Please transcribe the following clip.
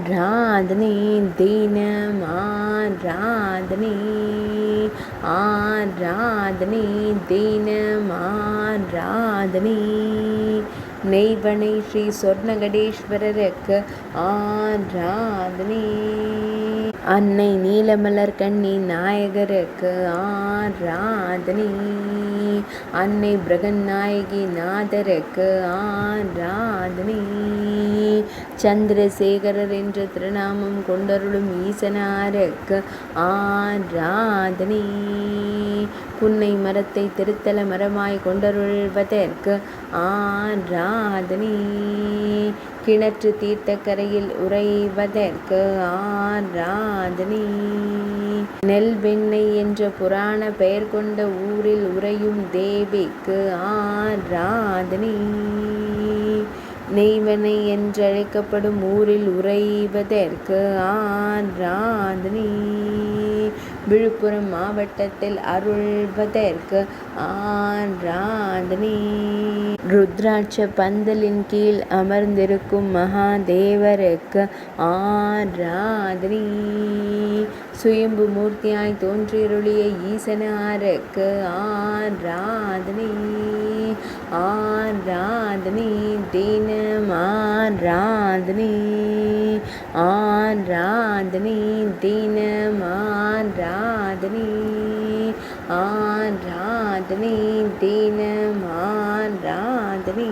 ஆராதனை தினம் ஆராதனை ஆராதனை தினம் ஆராதனை நெய்வனை ஸ்ரீ சொர்ணகடேஸ்வரருக்கு ஆராதனை அன்னை நீலமலர் கண்ணி நாயகருக்கு ஆராதனை அன்னை பிரகநாயகி நாதருக்கு ஆராதனை சந்திரசேகரர் என்ற திருநாமம் கொண்டருளும் ஈசனாருக்கு ஆராதனை புன்னை மரத்தை திருத்தல மரமாய் கொண்டருள்வதற்கு ஆராதனை கிணற்று தீர்த்தக்கரையில் உறைவதற்கு ஆராதனை நெல்வெண்ணெய் என்ற புராண பெயர் கொண்ட ஊரில் உறையும் தேவிக்கு ஆராதனை நெய்வனை என்றழைக்கப்படும் ஊரில் உறைவதற்கு ஆராதனை விழுப்புரம் மாவட்டத்தில் அருள்வதற்கு ஆராதனை ருத்ராட்ச பந்தலின் கீழ் அமர்ந்திருக்கும் மகாதேவருக்கு ஆராதனை சுயம்பு மூர்த்தியாய் தோன்றியருளிய ஈசனாருக்கு ஆராதனை ஆராதனை தினம் ஆராதனை ஆராதனை தினம் ஆராதனை ஆராதனை தினம் ஆராதனை